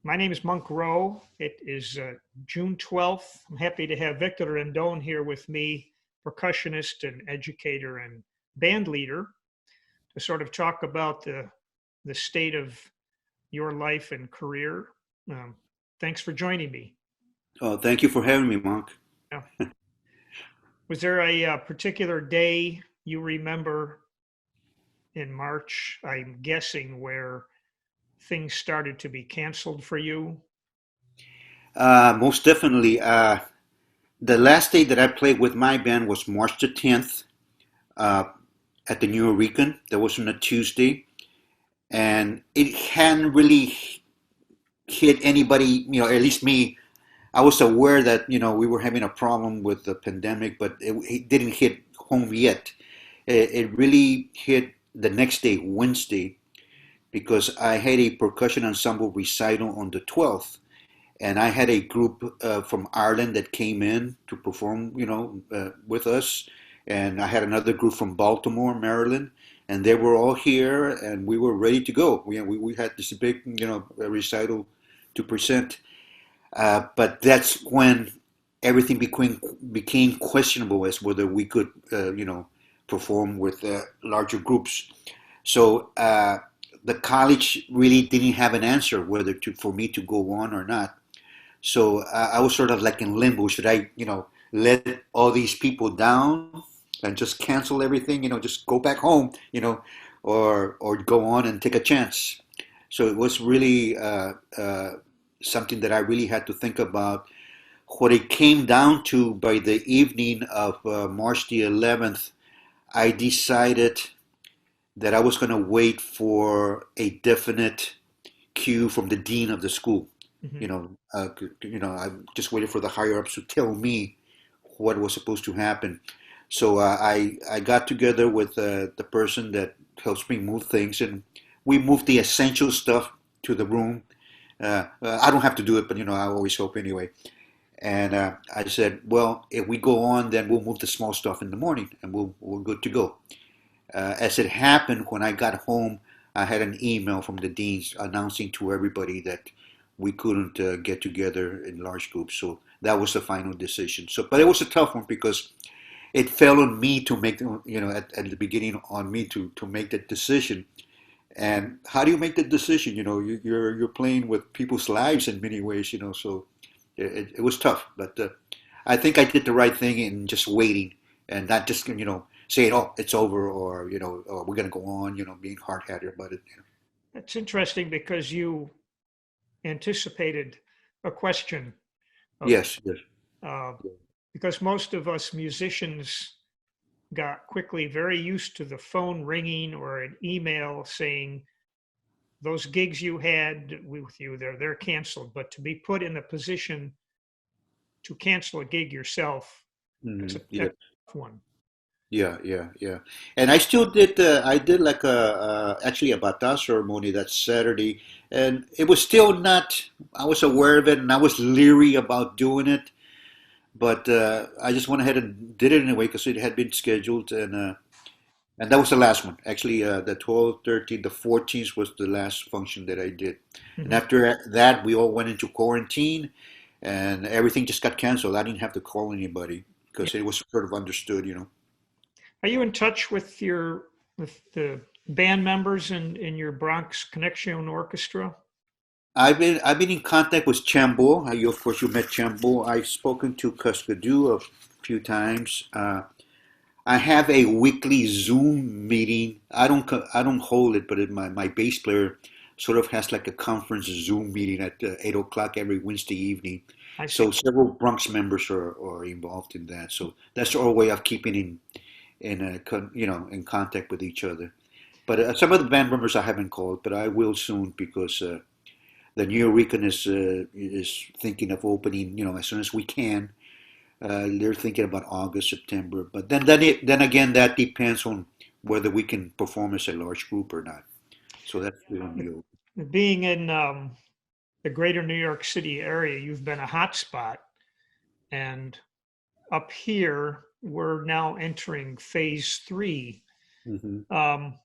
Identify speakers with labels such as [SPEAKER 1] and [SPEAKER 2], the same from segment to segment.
[SPEAKER 1] My name is Monk Rowe. It is June 12th. I'm happy to have Victor Rendon here with me, percussionist and educator and band leader, to sort of talk about the state of your life and career. Um, Thanks for joining me.
[SPEAKER 2] Oh, thank you for having me, Mark.
[SPEAKER 1] Yeah. Was there a particular day you remember in March, I'm guessing, where things started to be canceled for you?
[SPEAKER 2] Most definitely. The last day that I played with my band was March the 10th uh, at the New Rican. That was on a Tuesday. And it hadn't really hit anybody, at least me. I was aware that, we were having a problem with the pandemic, but it didn't hit home yet. It really hit the next day, Wednesday, because I had a percussion ensemble recital on the 12th. And I had a group from Ireland that came in to perform, with us, and I had another group from Baltimore, Maryland, and they were all here, and we were ready to go. We had this big, recital to present, but that's when everything became questionable as whether we could, perform with larger groups. So the college really didn't have an answer whether to for me to go on or not. So I was sort of like in limbo. Should I, let all these people down and just cancel everything, just go back home, or go on and take a chance? So it was really something that I really had to think about. What it came down to by the evening of March the 11th, I decided that I was going to wait for a definite cue from the dean of the school.
[SPEAKER 1] Mhm.
[SPEAKER 2] I just waited for the higher ups to tell me what was supposed to happen. So I got together with the person that helps me move things, and we moved the essential stuff to the room. I don't have to do it, but I always hope anyway. And I said, well, if we go on, then we'll move the small stuff in the morning, and we're good to go. As it happened, when I got home, I had an email from the deans announcing to everybody that we couldn't get together in large groups. So that was the final decision. So, but it was a tough one because it fell on me to make, at the beginning on me to make that decision. And how do you make that decision? You're playing with people's lives in many ways. So it was tough. But I think I did the right thing in just waiting and not just saying, "Oh, it's over," or "Oh, we're going to go on," being hard-headed about it.
[SPEAKER 1] It's interesting because you anticipated a question of
[SPEAKER 2] Yes, yes,
[SPEAKER 1] uh, because most of us musicians got quickly very used to the phone ringing or an email saying those gigs you had with you they're canceled. But to be put in the position to cancel a gig yourself,
[SPEAKER 2] hmm,
[SPEAKER 1] that's
[SPEAKER 2] yeah,
[SPEAKER 1] a tough one.
[SPEAKER 2] yeah, yeah, yeah. And I still did. I did like actually a bata ceremony that Saturday, and it was still not. I was aware of it, and I was leery about doing it, but I just went ahead and did it anyway because it had been scheduled, and that was the last one. Actually, the 12th, 13th, the 14th was the last function that I did. And
[SPEAKER 1] Mhm.
[SPEAKER 2] after that, we all went into quarantine and everything just got canceled. I didn't have to call anybody
[SPEAKER 1] Yeah.
[SPEAKER 2] because it was sort of understood.
[SPEAKER 1] Are you in touch with with the band members in your Bronx Connection Orchestra?
[SPEAKER 2] I've been in contact with Chambo. Of course, you met Chambo. I've spoken to Cuskadoo a few times. I have a weekly Zoom meeting. I don't hold it, but my bass player sort of has like a conference Zoom meeting at 8 o'clock every Wednesday evening.
[SPEAKER 1] I see.
[SPEAKER 2] So several Bronx members are involved in that. So that's our way of keeping in contact with each other. But some of the band members I haven't called, but I will soon because the New Recon is thinking of opening as soon as we can. They're thinking about August, September, but then again, that depends on whether we can perform as a large group or not. So that's still on you.
[SPEAKER 1] Being in the greater New York City area, you've been a hotspot. And up here, we're now entering phase three.
[SPEAKER 2] Hmm.
[SPEAKER 1] Um,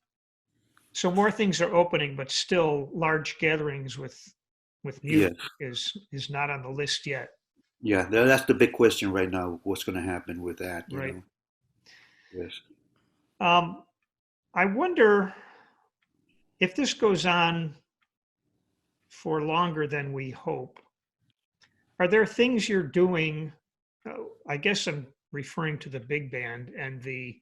[SPEAKER 1] so more things are opening, but still large gatherings with with
[SPEAKER 2] Yeah,
[SPEAKER 1] music is not on the list yet.
[SPEAKER 2] yeah. That's the big question right now. What's going to happen with that? You
[SPEAKER 1] Right.
[SPEAKER 2] know. Yes.
[SPEAKER 1] Um, I wonder if this goes on for longer than we hope. Are there things you're doing? I guess I'm referring to the big band and the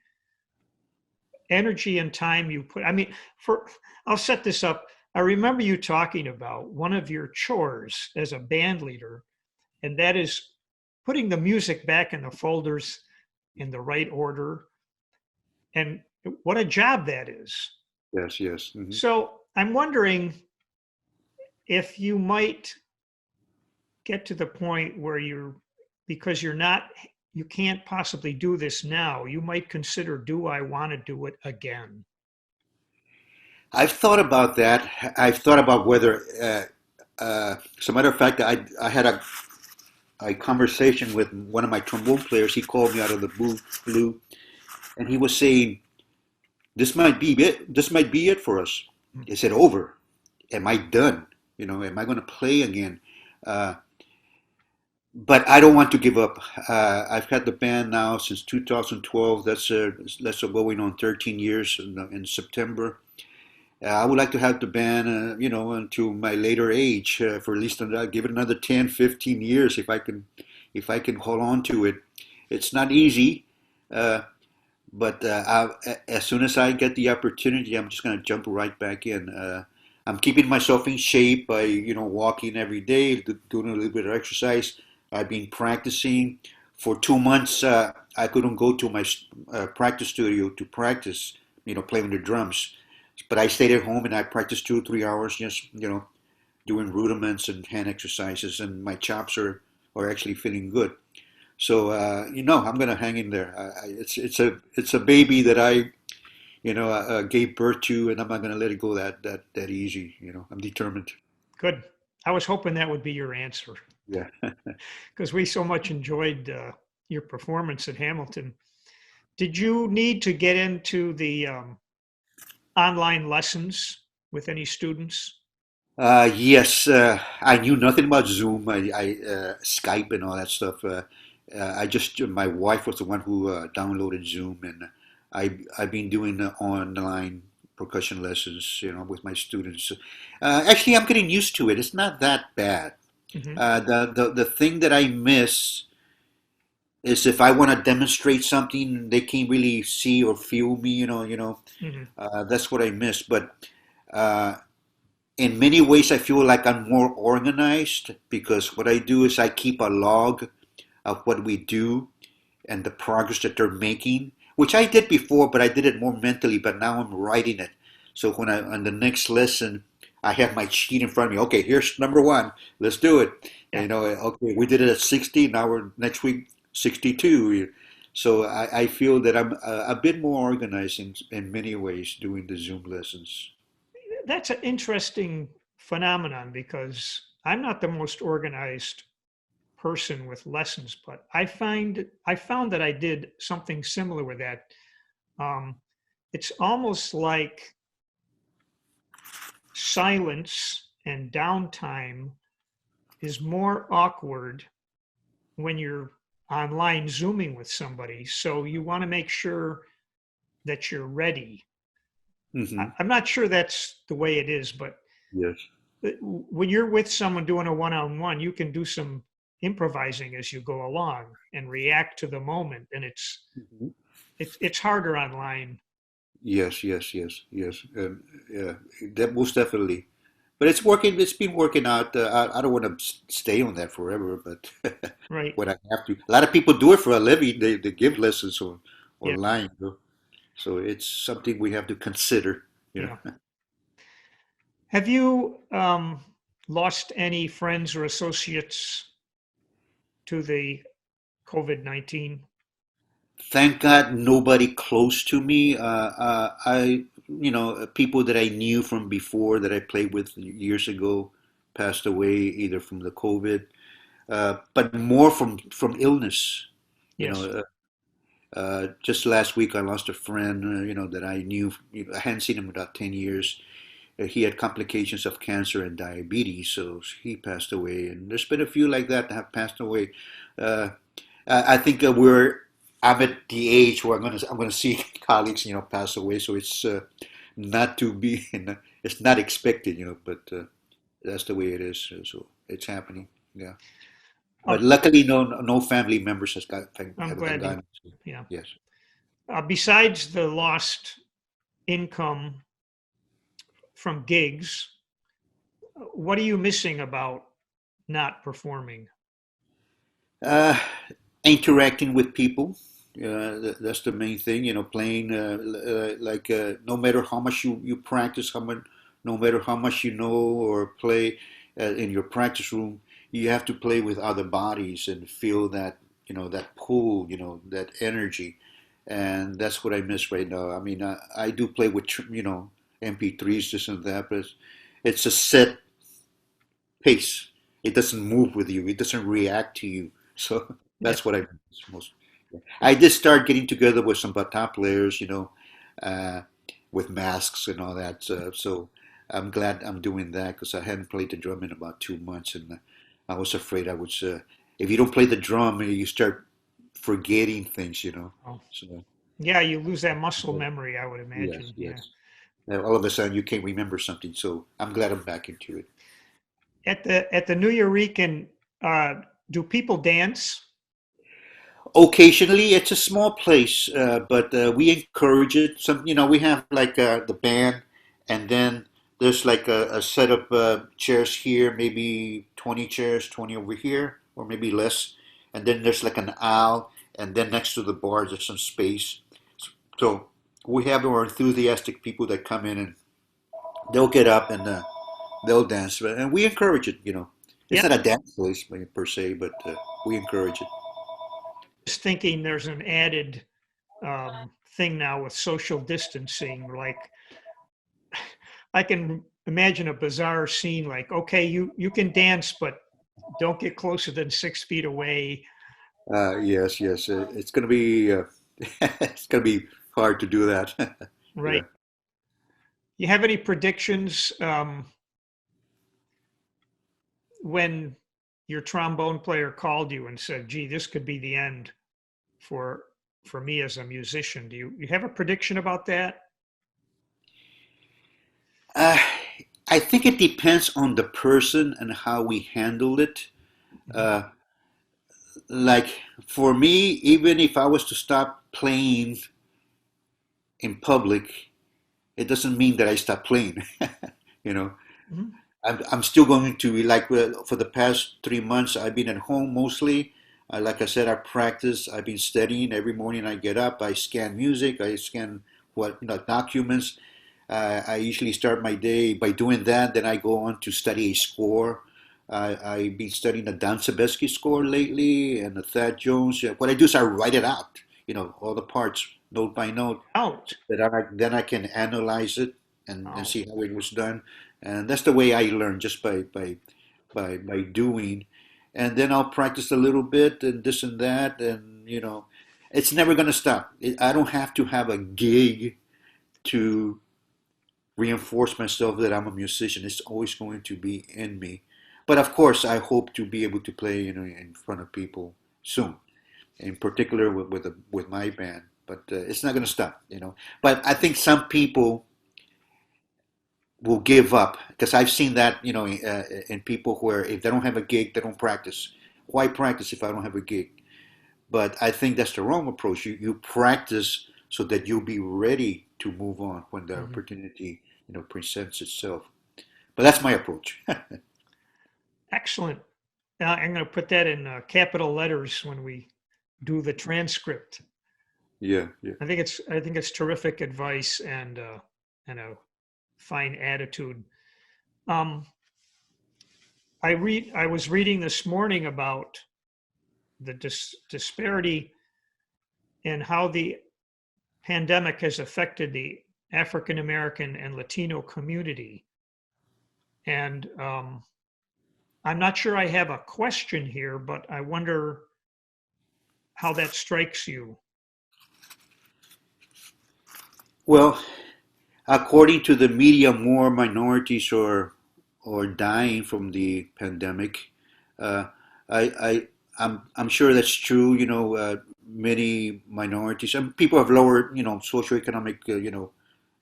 [SPEAKER 1] energy and time you put. I mean, for I'll set this up. I remember you talking about one of your chores as a band leader, and that is putting the music back in the folders in the right order. And what a job that is.
[SPEAKER 2] Yes. Yes.
[SPEAKER 1] So I'm wondering if you might get to the point where because you're not, you can't possibly do this now, you might consider, do I want to do it again?
[SPEAKER 2] I've thought about that. I've thought about whether, as a matter of fact, I had a conversation with one of my trombone players. He called me out of the blue, and he was saying, "This might be it. This might be it for us." Is it over? Am I done? You know, am I going to play again? Uh, but I don't want to give up. I've had the band now since 2012. That's going on 13 years in September. I would like to have the band, until my later age, for at least give it another 10, 15 years if I can hold on to it. It's not easy, uh, but as soon as I get the opportunity, I'm just going to jump right back in. I'm keeping myself in shape by, walking every day, doing a little bit of exercise. I've been practicing for 2 months. I couldn't go to my practice studio to practice, playing the drums. But I stayed at home and I practiced 2 or 3 hours, just doing rudiments and hand exercises, and my chops are actually feeling good. So I'm gonna hang in there. It's a baby that I gave birth to, and I'm not gonna let it go that easy. I'm determined.
[SPEAKER 1] Good. I was hoping that would be your answer
[SPEAKER 2] Yeah.
[SPEAKER 1] because we so much enjoyed your performance at Hamilton. Did you need to get into the online lessons with any students?
[SPEAKER 2] Yes, I knew nothing about Zoom, Skype, and all that stuff. My wife was the one who downloaded Zoom, and I've been doing online percussion lessons, with my students. Actually, I'm getting used to it. It's not that bad.
[SPEAKER 1] Hmm.
[SPEAKER 2] The thing that I miss is if I want to demonstrate something, they can't really see or feel me.
[SPEAKER 1] Hmm.
[SPEAKER 2] That's what I miss. But uh, in many ways, I feel like I'm more organized because what I do is I keep a log of what we do and the progress that they're making, which I did before, but I did it more mentally. But now I'm writing it. So when on the next lesson, I have my sheet in front of me. Okay, here's number one. Let's do it. And,
[SPEAKER 1] Yeah.
[SPEAKER 2] okay, we did it at 60. Now we're next week 62. So I feel that I'm a bit more organized in many ways doing the Zoom lessons.
[SPEAKER 1] That's an interesting phenomenon because I'm not the most organized person with lessons, but I found that I did something similar with that. Um, it's almost like silence and downtime is more awkward when you're online zooming with somebody. So you want to make sure that you're ready.
[SPEAKER 2] Hmm.
[SPEAKER 1] I'm not sure that's the way it is, but
[SPEAKER 2] Yes.
[SPEAKER 1] when you're with someone doing a one-on-one, you can do some improvising as you go along and react to the moment, and
[SPEAKER 2] Mhm.
[SPEAKER 1] it's harder online.
[SPEAKER 2] Yes, yes, yes, yes. Yeah, that most definitely. But it's working. It's been working out. I don't want to stay on that forever, but
[SPEAKER 1] Right.
[SPEAKER 2] when I have to, a lot of people do it for a living. They give lessons
[SPEAKER 1] Yeah.
[SPEAKER 2] online, so it's something we have to consider. You
[SPEAKER 1] Yeah.
[SPEAKER 2] know.
[SPEAKER 1] Have you lost any friends or associates to the COVID-19?
[SPEAKER 2] Thank God, nobody close to me. People that I knew from before that I played with years ago passed away either from the COVID, but more from illness. You know,
[SPEAKER 1] Yes.
[SPEAKER 2] just last week I lost a friend, that I knew. I hadn't seen him in about 10 years. he had complications of cancer and diabetes, so he passed away. And there's been a few like that that have passed away. Uh, I think I'm at the age where I'm gonna see colleagues, pass away. So it's not to be, it's not expected, but that's the way it is. So it's happening. Yeah. But
[SPEAKER 1] Uh,
[SPEAKER 2] luckily, no family members
[SPEAKER 1] I'm
[SPEAKER 2] have
[SPEAKER 1] glad to,
[SPEAKER 2] gone.
[SPEAKER 1] yeah.
[SPEAKER 2] Yes.
[SPEAKER 1] Besides the lost income from gigs, what are you missing about not performing?
[SPEAKER 2] Uh, Interacting with people. That's the main thing. Playing like no matter how much you practice, no matter how much you know or play in your practice room, you have to play with other bodies and feel that that pull, that energy, and that's what I miss right now. I mean, I do play with MP3s, this and that, but it's a set pace. It doesn't move with you. It doesn't react to you. So
[SPEAKER 1] Yeah.
[SPEAKER 2] that's what I miss most. I did start getting together with some bata players, uh, with masks and all that. So I'm glad I'm doing that because I hadn't played the drum in about 2 months, and I was afraid I would. If you don't play the drum, you start forgetting things.
[SPEAKER 1] Oh,
[SPEAKER 2] So
[SPEAKER 1] yeah, you lose that muscle memory, I would
[SPEAKER 2] yes,
[SPEAKER 1] imagine. Yeah.
[SPEAKER 2] yes. All of a sudden, you can't remember something. So I'm glad I'm back into it.
[SPEAKER 1] At the New Eurekan, uh, do people dance?
[SPEAKER 2] Occasionally, it's a small place, but we encourage it. We have like the band, and then there's like a set of chairs here, maybe 20 chairs, 20 over here, or maybe less. And then there's like an aisle, and then next to the bar, there's some space. So we have our enthusiastic people that come in and they'll get up and they'll dance, and we encourage it. It's
[SPEAKER 1] Yeah,
[SPEAKER 2] not a dance place per se, but we encourage it.
[SPEAKER 1] just thinking there's an added thing now with social distancing. Like I can imagine a bizarre scene like, okay, you can dance, but don't get closer than 6 feet away.
[SPEAKER 2] Yes, yes. It's gonna be it's gonna be hard to do that.
[SPEAKER 1] Right.
[SPEAKER 2] Yeah.
[SPEAKER 1] You have any predictions when your trombone player called you and said, "Gee, this could be the end for for me as a musician"? Do you have a prediction about that?
[SPEAKER 2] Uh, I think it depends on the person and how we handle it.
[SPEAKER 1] Mhm.
[SPEAKER 2] Uh, like for me, even if I was to stop playing in public, it doesn't mean that I stop playing. You know,
[SPEAKER 1] Mhm.
[SPEAKER 2] I'm still going to be like for the past 3 months. I've been at home mostly. Like I said, I practice. I've been studying every morning. I get up. I scan music. I scan documents. I usually start my day by doing that. Then I go on to study a score. I've been studying the Dan Sebesky score lately and the Thad Jones. What I do is I write it out. All the parts note by note.
[SPEAKER 1] Out.
[SPEAKER 2] Then I can analyze it and
[SPEAKER 1] Oh,
[SPEAKER 2] see how it was done. And that's the way I learn, just by doing. And then I'll practice a little bit and this and that, and it's never going to stop. I don't have to have a gig to reinforce myself that I'm a musician. It's always going to be in me. But of course, I hope to be able to play, in front of people soon, in particular with my band. But it's not going to stop. But I think some people will give up because I've seen that, in people where if they don't have a gig, they don't practice. Why practice if I don't have a gig? But I think that's the wrong approach. You practice so that you'll be ready to move on when the
[SPEAKER 1] mhm.
[SPEAKER 2] opportunity, presents itself. But that's my approach.
[SPEAKER 1] Excellent. I'm going to put that in capital letters when we do the transcript.
[SPEAKER 2] Yeah, yeah.
[SPEAKER 1] I think it's terrific advice and a fine attitude. Um, I was reading this morning about the disparity in how the pandemic has affected the African American and Latino community, and I'm not sure I have a question here, but I wonder how that strikes you.
[SPEAKER 2] Well, according to the media, more minorities are dying from the pandemic. Uh, I'm sure that's true. Many minorities and people of lower, socioeconomic,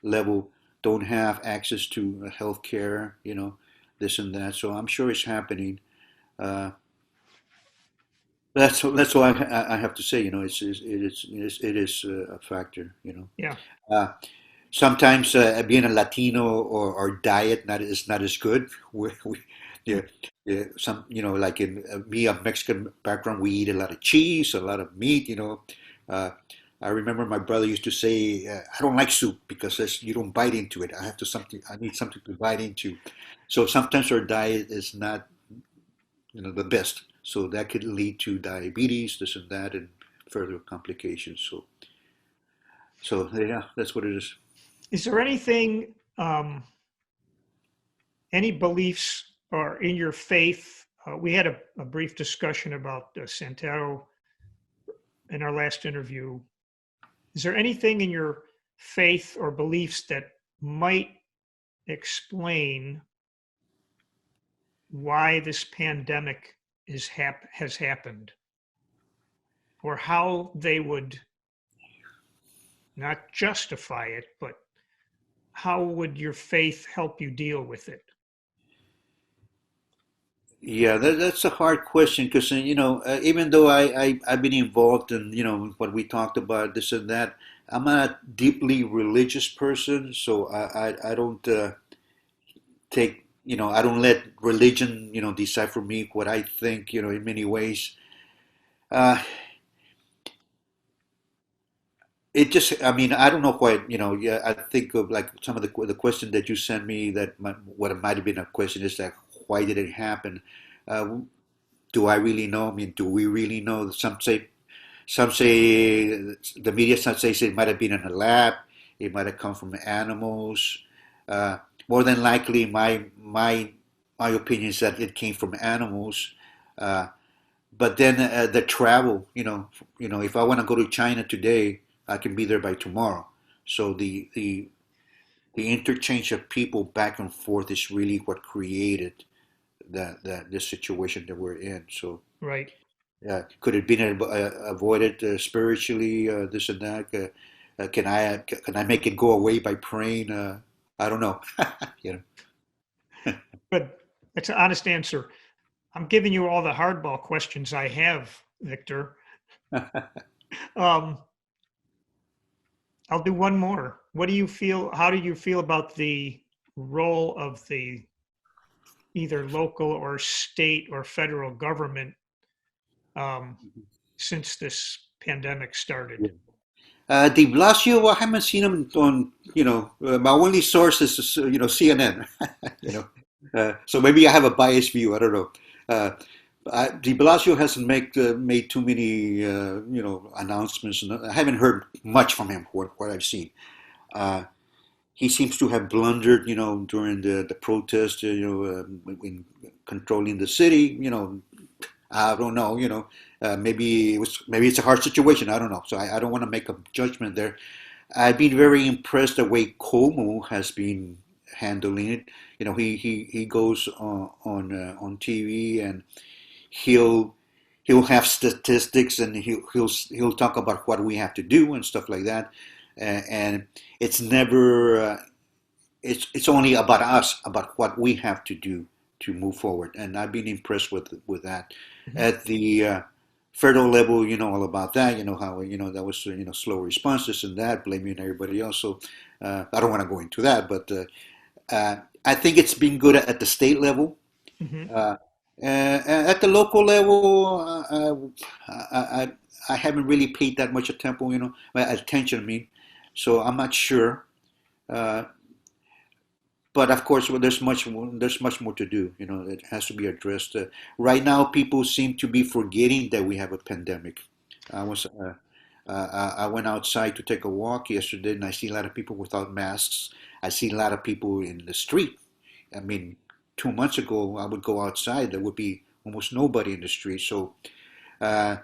[SPEAKER 2] level don't have access to health care. This and that. So I'm sure it's happening. Uh, that's all I have to say. It is a factor.
[SPEAKER 1] Yeah.
[SPEAKER 2] Uh, Sometimes being a Latino or our diet not is not as good. Yeah, yeah, like in me, a Mexican background, we eat a lot of cheese, a lot of meat. Uh, I remember my brother used to say, "I don't like soup because you don't bite into it. I need something to bite into." So sometimes our diet is not, the best. So that could lead to diabetes, this and that, and further complications. So yeah, that's what it is.
[SPEAKER 1] Is there anything, any beliefs or in your faith? We had a brief discussion about Santaro in our last interview. Is there anything in your faith or beliefs that might explain why this pandemic has happened, or how they would not justify it, but how would your faith help you deal with it?
[SPEAKER 2] Yeah, that's a hard question because even though I've been involved in what we talked about this and that, I'm not a deeply religious person, so I don't take I don't let religion decide for me what I think in many ways. Uh, it just I mean I don't know quite yeah I think of like some of the question that you sent me that what it might have been a question is like why did it happen? Uh, do I really know? I mean, do we really know? Some say the media. Some say it might have been in a lab. It might have come from animals. Uh, More than likely, my opinion is that it came from animals. Uh, but then the travel, if I want to go to China today, I can be there by tomorrow. So the interchange of people back and forth is really what created that this situation that we're in. So
[SPEAKER 1] Right.
[SPEAKER 2] could it been avoided spiritually? This and that. Can I make it go away by praying? I don't know. you
[SPEAKER 1] Good. That's an honest answer. I'm giving you all the hardball questions I have, Victor.
[SPEAKER 2] know.
[SPEAKER 1] Um, I'll do one more. What do you feel? How do you feel about the role of the either local or state or federal government um, since this pandemic started?
[SPEAKER 2] De Blasio, I haven't seen him on. My only source is CNN. you know, so maybe I have a biased view. I don't know. Uh, De Blasio hasn't made too many announcements, and I haven't heard much from him. What I've seen. Uh, he seems to have blundered, during the protest, in controlling the city. I don't know. Maybe it's a hard situation. I don't know. So I don't want to make a judgment there. I've been very impressed the way Como has been handling it. He goes on TV and he'll he'll have statistics and he'll talk about what we have to do and stuff like that. And it's never it's only about us, about what we have to do to move forward. And I've been impressed with that.
[SPEAKER 1] Mhm.
[SPEAKER 2] At the federal level, all about that. How that was slow responses and that blaming everybody else. So I don't want to go into that, but I think it's been good at the state level.
[SPEAKER 1] Mhm.
[SPEAKER 2] Uh, at the local level, I haven't really paid that much attention. I mean, so I'm not sure. Uh, but of course, well, there's much more to do. It has to be addressed. Right now, people seem to be forgetting that we have a pandemic. I was I went outside to take a walk yesterday, and I see a lot of people without masks. I see a lot of people in the street. I mean, 2 months ago, I would go outside, there would be almost nobody in the street. So uh,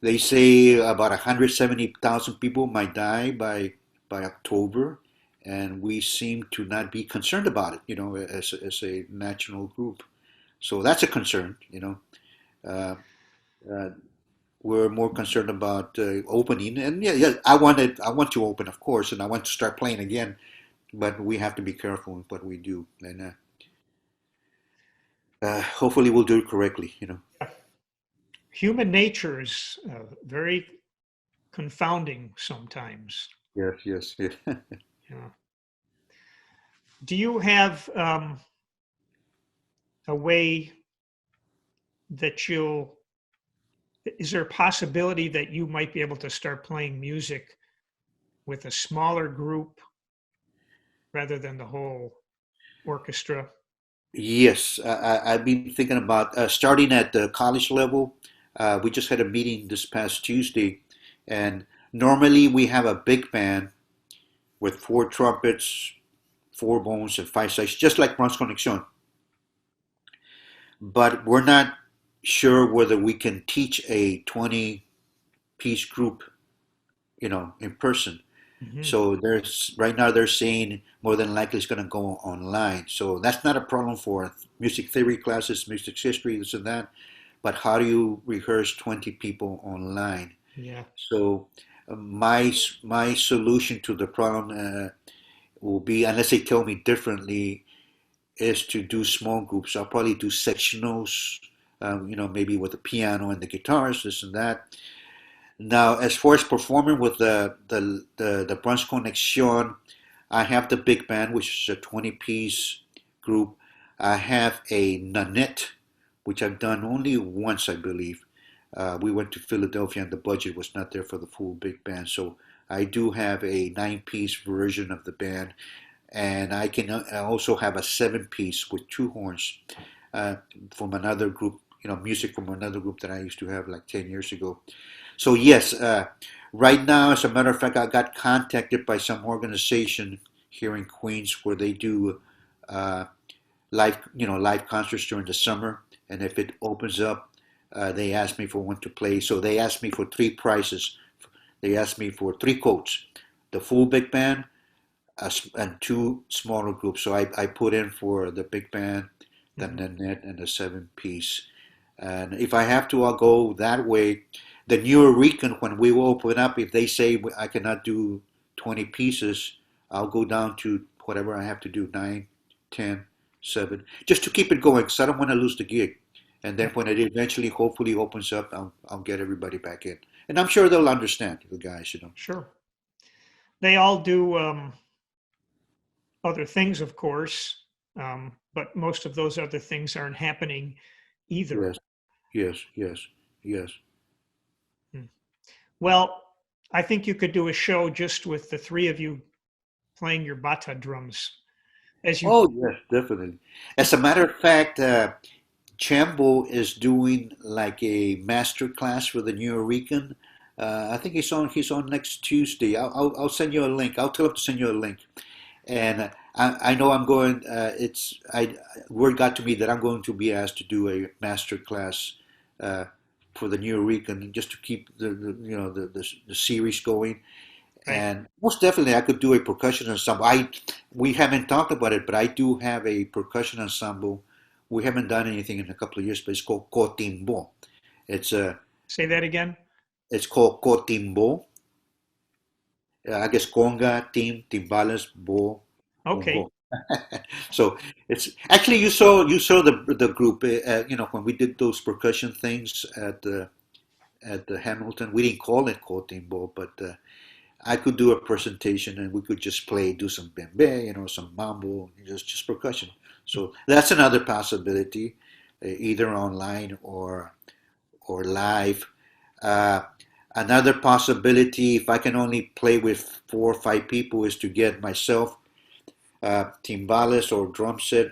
[SPEAKER 2] they say about 170,000 people might die by October, and we seem to not be concerned about it, as a national group. So that's a concern, Uh, uh, we're more concerned about opening, and yeah, yeah, I want to open, of course, and I want to start playing again, but we have to be careful with what we do, and hopefully we'll do it correctly,
[SPEAKER 1] Human nature is very confounding sometimes.
[SPEAKER 2] Yes, yes, yes.
[SPEAKER 1] Yeah. Do you have a way that is there a possibility that you might be able to start playing music with a smaller group rather than the whole orchestra?
[SPEAKER 2] Yes, I've been thinking about starting at the college level. We just had a meeting this past Tuesday, and normally we have a big band with four trumpets, four bones, and five sax, just like Bronx Connection. But we're not sure whether we can teach a 20-piece group, in person.
[SPEAKER 1] Hmm.
[SPEAKER 2] So there's right now they're saying more than likely it's going to go online. So that's not a problem for music theory classes, music history, this and that. But how do you rehearse 20 people online?
[SPEAKER 1] Yeah.
[SPEAKER 2] So my solution to the problem will be, unless they tell me differently, is to do small groups. I'll probably do sectionals, maybe with the piano and the guitars, this and that. Now, as far as performing with the Bronx Connection, I have the big band, which is a 20-piece group. I have a Nanette, which I've done only once, I believe. We went to Philadelphia and the budget was not there for the full big band. So I do have a 9-piece version of the band. And I also have a 7-piece with two horns uh, from another group, music from another group that I used to have like 10 years ago. So yes, right now, as a matter of fact, I got contacted by some organization here in Queens where they do uh, live concerts during the summer, and if it opens up, they ask me for one to play. So they asked me for three prices. They asked me for three quotes: the full big band, and two smaller groups. So I put in for the big band, the
[SPEAKER 1] Hmm.
[SPEAKER 2] Nanette, and the 7-piece. And if I have to, I'll go that way. The New Recon, when we will open up, if they say I cannot do 20 pieces, I'll go down to whatever I have to do, 9, 10, 7, just to keep it going, because I don't want to lose the gig. And then when it eventually, hopefully, opens up, I'll get everybody back in. And I'm sure they'll understand, the guys.
[SPEAKER 1] Sure. They all do other things, of course, but most of those other things aren't happening either.
[SPEAKER 2] Yes, yes, yes, yes.
[SPEAKER 1] Hmm. Well, I think you could do a show just with the three of you playing your bata drums as you.
[SPEAKER 2] Oh, yes, definitely. As a matter of fact, Chambo is doing like a master class for the New Rican. I think he's on next Tuesday. I'll send you a link. I'll tell him to send you a link. And I know I'm going. Word got to me that I'm going to be asked to do a master class uh, for the New Rican just to keep the series going.
[SPEAKER 1] Right.
[SPEAKER 2] And most definitely, I could do a percussion ensemble. We haven't talked about it, but I do have a percussion ensemble. We haven't done anything in a couple of years, but it's called Cotimbo. It's
[SPEAKER 1] Say that again.
[SPEAKER 2] it's called Cotimbo. I guess conga, timbales, bo,
[SPEAKER 1] Okay.
[SPEAKER 2] bongo. So it's actually you saw the group. When we did those percussion things at the Hamilton, we didn't call it Cotimbo, but I could do a presentation and we could just do some bembe, some mambo, just percussion. So that's another possibility, either online or live. Uh, Another possibility, if I can only play with 4 or 5 people, is to get myself timbales or drum set,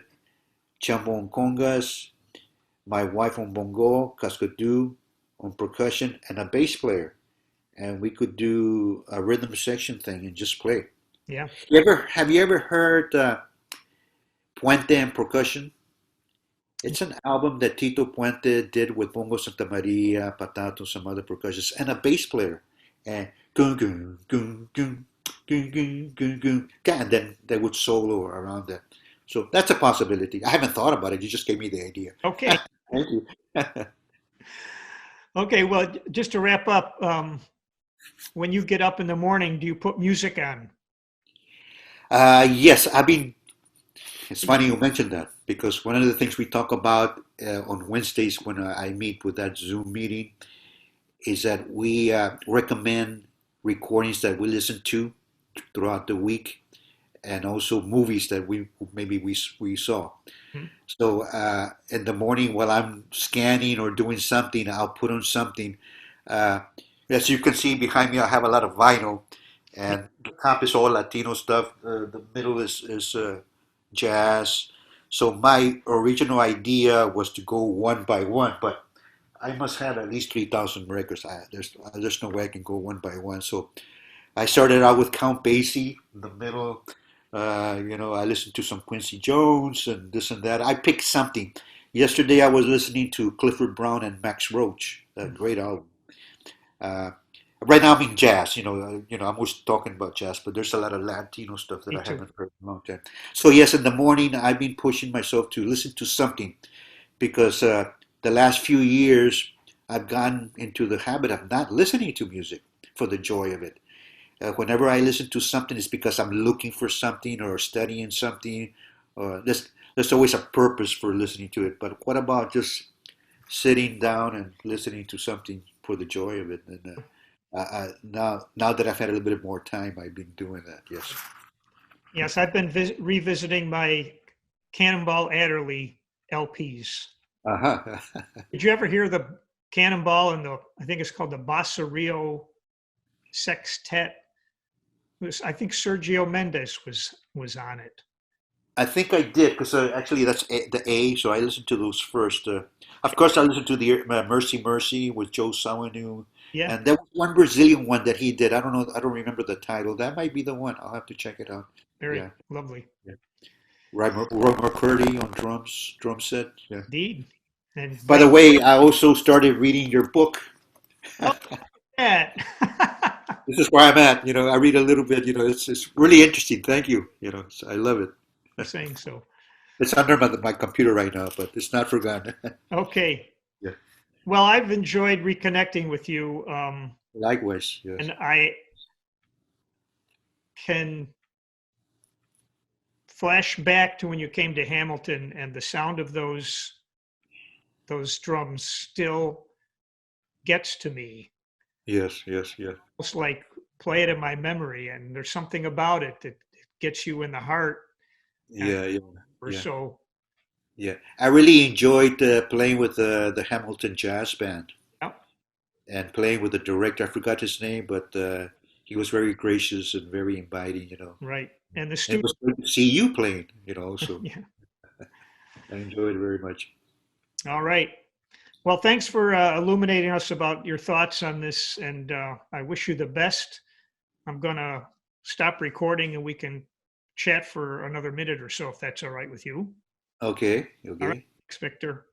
[SPEAKER 2] chambo on congas, my wife on bongo, cascadoo on percussion, and a bass player, and we could do a rhythm section thing and just play.
[SPEAKER 1] Yeah.
[SPEAKER 2] Have you ever heard Puente and Percussion? It's an album that Tito Puente did with Bongo Santa Maria, Patato, some other percussionists, and a bass player. And gung gung gung gung gung, gung, gung, gung, and then they would solo around that. So that's a possibility. I haven't thought about it. You just gave me the idea.
[SPEAKER 1] Okay.
[SPEAKER 2] Thank you.
[SPEAKER 1] Okay. Well, just to wrap up, when you get up in the morning, do you put music on?
[SPEAKER 2] Yes, I've been. It's funny you mentioned that because one of the things we talk about on Wednesdays when I meet with that Zoom meeting is that we recommend recordings that we listen to throughout the week and also movies that we saw.
[SPEAKER 1] Hmm.
[SPEAKER 2] So in the morning while I'm scanning or doing something, I'll put on something. Uh, as you can see behind me, I have a lot of vinyl,
[SPEAKER 1] Yeah.
[SPEAKER 2] and the top is all Latino stuff. The middle is jazz. So my original idea was to go one by one, but I must have at least 3,000 records. There's no way I can go one by one. So I started out with Count Basie in the middle. I listened to some Quincy Jones and this and that. I picked something. Yesterday I was listening to Clifford Brown and Max Roach, a
[SPEAKER 1] Hmm.
[SPEAKER 2] great album. Uh, right now I'm in jazz. I'm always talking about jazz, but there's a lot of Latino stuff that
[SPEAKER 1] Me
[SPEAKER 2] I
[SPEAKER 1] too.
[SPEAKER 2] haven't heard in a long time. So yes, in the morning I've been pushing myself to listen to something because the last few years I've gotten into the habit of not listening to music for the joy of it. Whenever I listen to something, it's because I'm looking for something or studying something, or there's always a purpose for listening to it. But what about just sitting down and listening to something for the joy of it? And now that I've had a little bit more time, I've been doing that. Yes.
[SPEAKER 1] Yes, I've been revisiting my Cannonball Adderley LPs.
[SPEAKER 2] Uh-huh.
[SPEAKER 1] Did you ever hear the Cannonball and I think it's called the Bossa Rio Sextet? I think Sergio Mendes was on it.
[SPEAKER 2] I think I did because actually that's the A, so I listened to those first. Of course, I listened to the Mercy Mercy with Joe Zawinul,
[SPEAKER 1] Yeah,
[SPEAKER 2] and there was one Brazilian one that he did. I don't know, I don't remember the title. That might be the one. I'll have to check it out.
[SPEAKER 1] very
[SPEAKER 2] Yeah,
[SPEAKER 1] lovely
[SPEAKER 2] yeah. Roy McCurdy on drums, drum set. Yeah.
[SPEAKER 1] indeed. And
[SPEAKER 2] By the way, I also started reading your book.
[SPEAKER 1] oh, that.
[SPEAKER 2] This is where I'm at. I read a little bit. It's really interesting. Thank you. So I love it.
[SPEAKER 1] For saying so.
[SPEAKER 2] It's under my computer right now, but it's not forgotten.
[SPEAKER 1] Okay.
[SPEAKER 2] Yeah.
[SPEAKER 1] Well, I've enjoyed reconnecting with you,
[SPEAKER 2] Likewise. Yes.
[SPEAKER 1] and I can flash back to when you came to Hamilton, and the sound of those drums still gets to me.
[SPEAKER 2] Yes, yes, yes.
[SPEAKER 1] Almost like play it in my memory, and there's something about it that gets you in the heart. And
[SPEAKER 2] Yeah, yeah,
[SPEAKER 1] or
[SPEAKER 2] yeah,
[SPEAKER 1] so,
[SPEAKER 2] yeah. I really enjoyed playing with the Hamilton Jazz Band
[SPEAKER 1] yeah,
[SPEAKER 2] and playing with the director. I forgot his name, but he was very gracious and very inviting.
[SPEAKER 1] right. And the
[SPEAKER 2] And it
[SPEAKER 1] student,
[SPEAKER 2] was good to see you playing. So
[SPEAKER 1] yeah.
[SPEAKER 2] I enjoyed it very much.
[SPEAKER 1] All right. Well, thanks for illuminating us about your thoughts on this, and I wish you the best. I'm gonna stop recording, and we can chat for another minute or so, if that's all right with you.
[SPEAKER 2] Okay,
[SPEAKER 1] All right,
[SPEAKER 2] okay.
[SPEAKER 1] thanks, Victor.